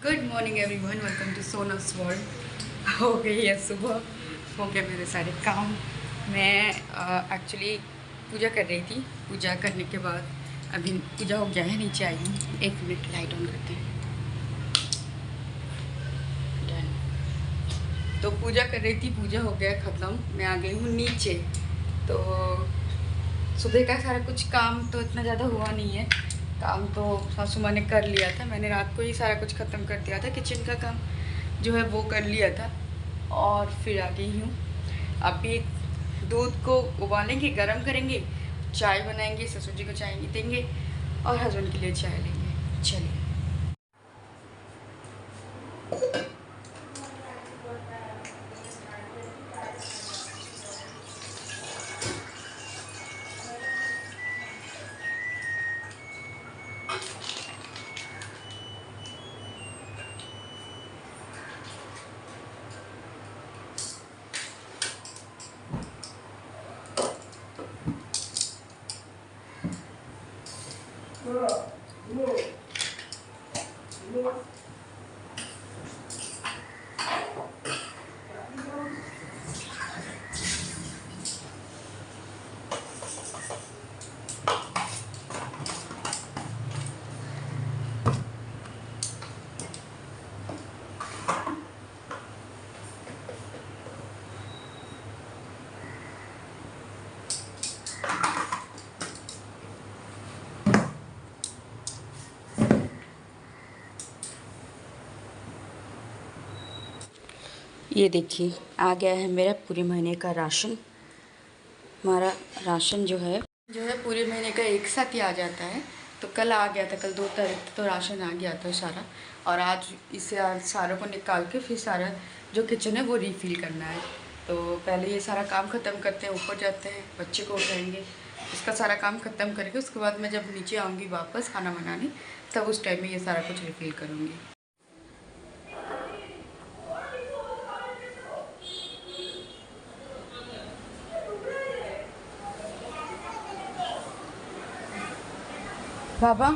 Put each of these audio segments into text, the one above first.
Good morning everyone, welcome to Sona's world. हो गई है सुबह, हो गए मेरे सारे काम। मैं एक्चुअली पूजा कर रही थी। पूजा करने के बाद अभी पूजा हो गया है, नीचे आई हूँ। 1 मिनट लाइट ऑन करते हैं। डन। तो पूजा कर रही थी, पूजा हो गया ख़त्म। मैं आ गई हूँ नीचे। तो सुबह का सारा कुछ काम तो इतना ज़्यादा हुआ नहीं है। काम तो सासू माँ ने कर लिया था। मैंने रात को ही सारा कुछ ख़त्म कर दिया था। किचन का काम जो है वो कर लिया था और फिर आ गई हूँ। अभी दूध को उबालेंगे, गरम करेंगे, चाय बनाएंगे, ससुर जी को चाय देंगे और हस्बैंड के लिए चाय लेंगे। चलिए। ये देखिए, आ गया है मेरा पूरे महीने का राशन। हमारा राशन जो है पूरे महीने का एक साथ ही आ जाता है। तो कल आ गया था, कल 2 तारीख तो राशन आ गया था सारा। और आज इसे सारों को निकाल के फिर सारा जो किचन है वो रीफ़िल करना है। तो पहले ये सारा काम ख़त्म करते हैं, ऊपर जाते हैं, बच्चे को उठाएंगे, इसका सारा काम ख़त्म करके उसके बाद मैं जब नीचे आऊँगी वापस खाना बनाने, तब उस टाइम में ये सारा कुछ रीफ़िल करूँगी। बाबा,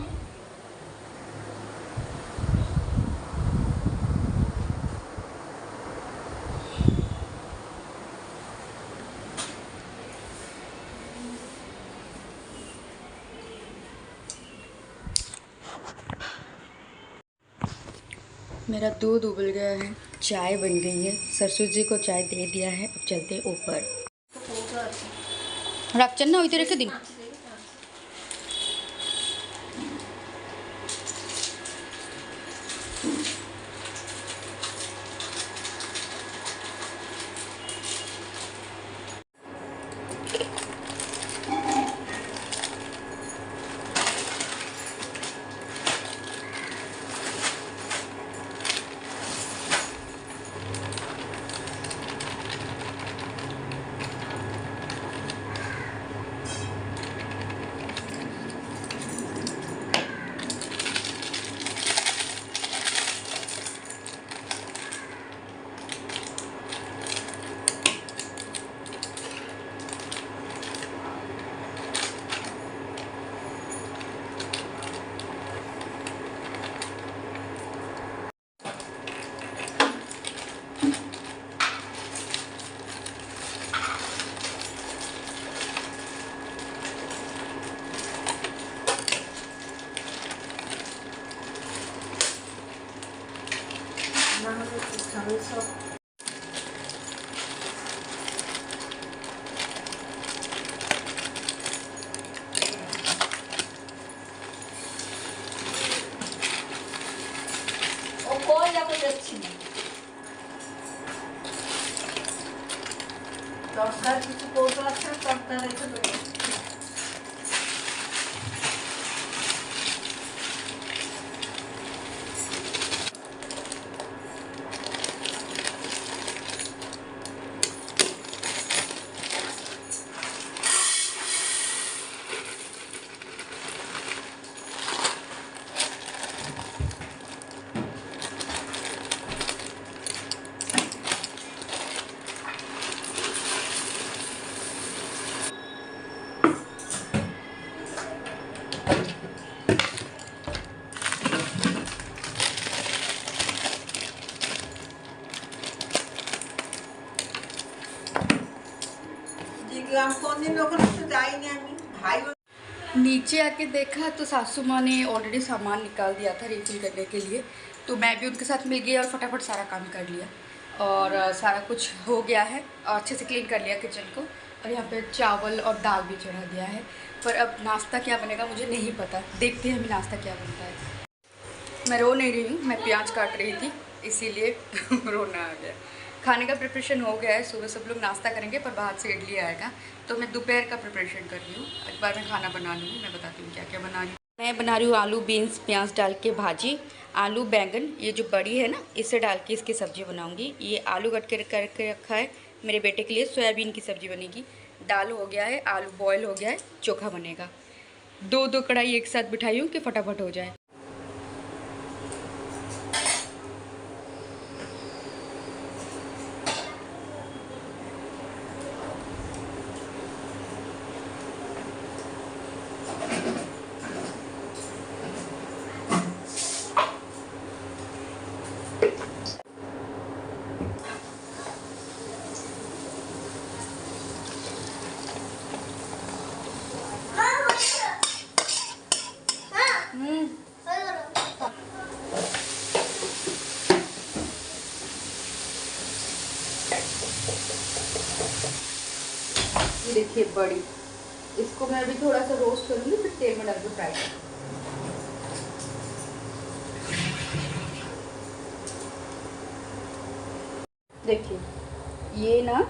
मेरा दूध उबल गया है, चाय बन गई है, सरसू जी को चाय दे दिया है। अब चलते हैं ऊपर। रखचन ना इधर रख दिन। দরকার কিছু কৌটো আছে তরকার রেখে দেবো। नीचे आके देखा तो सासू माँ ने ऑलरेडी सामान निकाल दिया था रिफिल करने के लिए, तो मैं भी उनके साथ मिल गई और फटाफट सारा काम कर लिया और सारा कुछ हो गया है और अच्छे से क्लीन कर लिया किचन को। और यहाँ पे चावल और दाल भी चढ़ा दिया है, पर अब नाश्ता क्या बनेगा मुझे नहीं पता, देखते हैं हमें नाश्ता क्या बनता है। मैं रो नहीं रही हूँ, मैं प्याज काट रही थी इसीलिए रोना आ गया। खाने का प्रिपरेशन हो गया है, सुबह सब लोग नाश्ता करेंगे पर बाहर से इडली आएगा, तो मैं दोपहर का प्रिपरेशन कर रही हूँ। एक बार मैं खाना बना लूँगी, मैं बताती हूँ क्या क्या बना रही हूँ। मैं बना रही हूँ आलू बीन्स प्याज डाल के भाजी, आलू बैंगन ये जो बड़ी है ना इसे डाल के इसकी सब्ज़ी बनाऊँगी। ये आलू कट के करके रखा है मेरे बेटे के लिए, सोयाबीन की सब्ज़ी बनेगी। दाल हो गया है, आलू बॉयल हो गया है, चोखा बनेगा। दो कढ़ाई एक साथ बिठाई हूँ कि फटाफट हो जाए। ये देखिए बड़ी, इसको मैं अभी थोड़ा सा रोस्ट करूँगी फिर तेल में डाल के फ्राई करूँगी। देखिए ये ना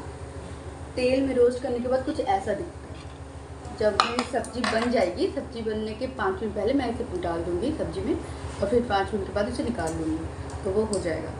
तेल में रोस्ट करने के बाद कुछ ऐसा दिखता है। जब मेरी सब्जी बन जाएगी, सब्जी बनने के 5 मिनट पहले मैं इसे डाल दूँगी सब्जी में और फिर 5 मिनट के बाद इसे निकाल लूँगी, तो वो हो जाएगा।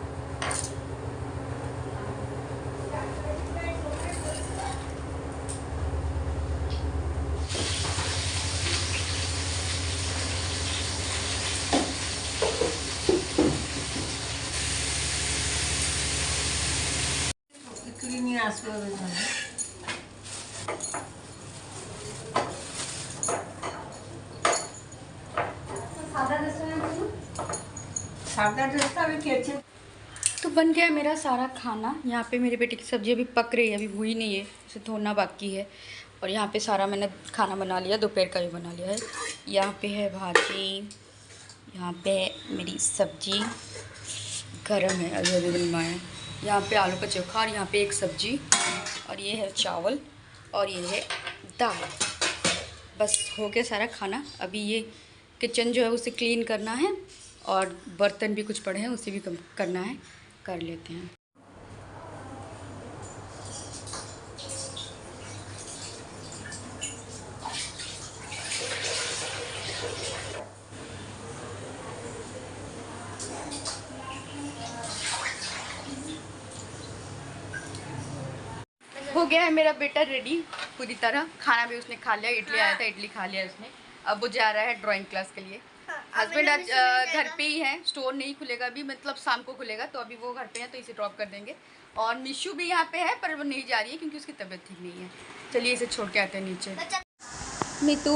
तो बन गया मेरा सारा खाना। यहाँ पे मेरे बेटे की सब्ज़ी अभी पक रही है, अभी हुई नहीं है, इसे धोना बाकी है। और यहाँ पे सारा मैंने खाना बना लिया, दोपहर का भी बना लिया है। यहाँ पे है भाजी, यहाँ पे मेरी सब्जी गरम है, अभी बनवाया है। यहाँ पे आलू का चोखा और यहाँ पे एक सब्जी और ये है चावल और ये है दाल। बस हो गया सारा खाना। अभी ये किचन जो है उसे क्लीन करना है और बर्तन भी कुछ पड़े हैं उसे भी करना है, कर लेते हैं। हो गया है मेरा बेटा रेडी पूरी तरह, खाना भी उसने खा लिया, इडली आया था इडली खा लिया उसने। अब वो जा रहा है ड्राइंग क्लास के लिए। हस्बैंड आज घर पे ही है, स्टोर नहीं खुलेगा अभी, मतलब शाम को खुलेगा, तो अभी वो घर पे है तो इसे ड्रॉप कर देंगे। और मिशू भी यहाँ पे है पर वो नहीं जा रही है क्योंकि उसकी तबीयत ठीक नहीं है। चलिए इसे छोड़ के आते हैं नीचे। मितू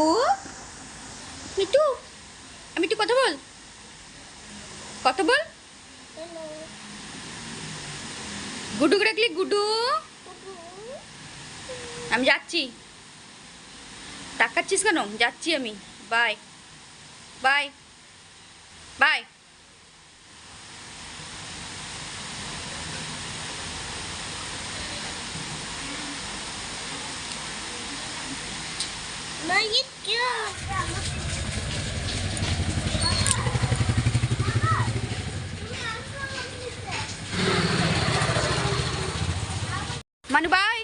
मितू मितू कत बोल, कत बोल, गुडू के डाकली, गुडू আমি যাচ্ছি, তাকাচ্ছিস কেন? যাচ্ছি আমি, বাই বাই বাই। মানু বাই।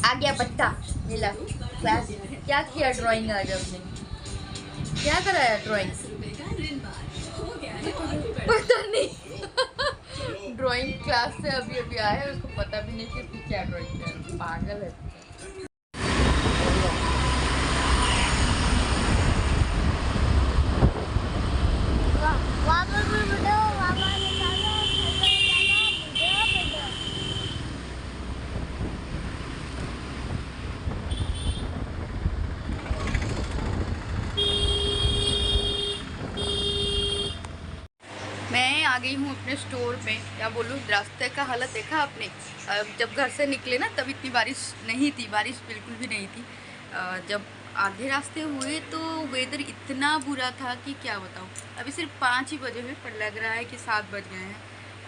आ गया बट्टा मिला क्लास। क्या किया ड्राइंग आज आपने, क्या कराया ड्राइंग? पता नहीं ड्राइंग क्लास से अभी अभी आया है, उसको पता भी नहीं कि क्या ड्राइंग किया, पागल है। मैं आ गई हूँ अपने स्टोर पे। क्या बोलूँ, रास्ते का हालत देखा आपने? जब घर से निकले ना तब इतनी बारिश नहीं थी, बारिश बिल्कुल भी नहीं थी। जब आधे रास्ते हुए तो वेदर इतना बुरा था कि क्या बताऊँ। अभी सिर्फ 5 ही बजे हैं पर लग रहा है कि 7 बज गए हैं।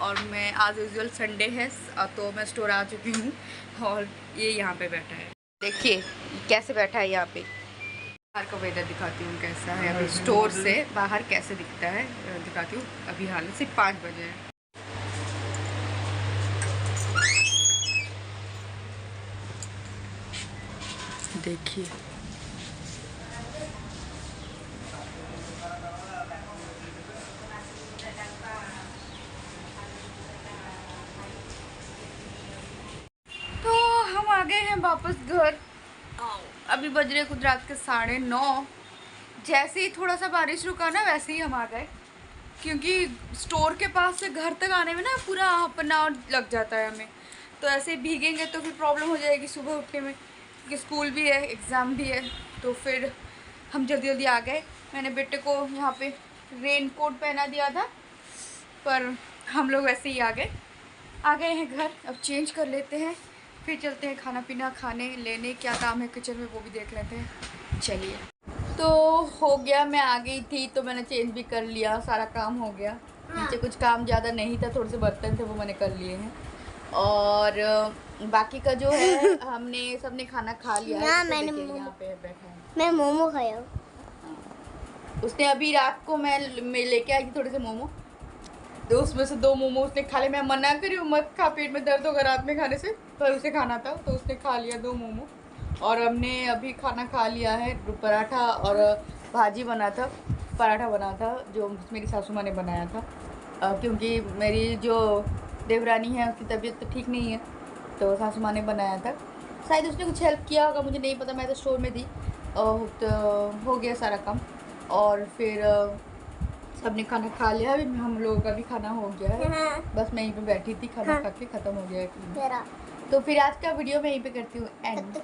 और मैं आज यूजुअल संडे है तो मैं स्टोर आ चुकी हूँ और ये यहाँ पे बैठा है। देखिए कैसे बैठा है यहाँ पे। बाहर का वेदर दिखाती हूँ कैसा है अभी, स्टोर से बाहर कैसे दिखता है दिखाती हूँ। अभी हाल सिर्फ 5 बजे है। देखिए तो हम आ गए हैं वापस घर। अभी बज रहे खुद रात के 9:30। जैसे ही थोड़ा सा बारिश रुका ना वैसे ही हम आ गए, क्योंकि स्टोर के पास से घर तक आने में ना पूरा हाफ एन आवर लग जाता है हमें। तो ऐसे भीगेंगे तो फिर प्रॉब्लम हो जाएगी सुबह उठने में, क्योंकि स्कूल भी है, एग्ज़ाम भी है। तो फिर हम जल्दी जल्दी आ गए। मैंने बेटे को यहाँ पे रेन कोट पहना दिया था, पर हम लोग वैसे ही आ गए हैं घर। अब चेंज कर लेते हैं, फिर चलते हैं खाना पीना खाने लेने। क्या काम है किचन में वो भी देख लेते हैं। चलिए, तो हो गया, मैं आ गई थी तो मैंने चेंज भी कर लिया, सारा काम हो गया। नीचे कुछ काम ज़्यादा नहीं था, थोड़े से बर्तन थे वो मैंने कर लिए हैं। और बाकी का जो है हमने सबने खाना खा लिया है। मैंने यहाँ पे बैठा है, मैं मोमो खाया। उसने अभी रात को मैं लेके आई थी थोड़े से मोमो, तो उसमें से 2 मोमो उसने खा लिए। मैं मना करी हूँ मत खा, पेट में दर्द होगा रात में खाने से, पर उसे खाना था तो उसने खा लिया 2 मोमो। और हमने अभी खाना खा लिया है। पराठा और भाजी बना था, पराठा बना था जो मेरी सासू माँ ने बनाया था। क्योंकि मेरी जो देवरानी है उसकी तबीयत तो ठीक नहीं है, तो सासू माँ ने बनाया था। शायद उसने कुछ हेल्प किया होगा, मुझे नहीं पता, मैं तो स्टोर में थी। तो हो गया सारा काम और फिर सबने खाना खा लिया। अभी हम लोगों का भी खाना हो गया है। बस मैं यहीं पे बैठी थी, खाना खा के ख़त्म हो गया है। तो फिर आज का वीडियो मैं यहीं पे करती हूँ एंड।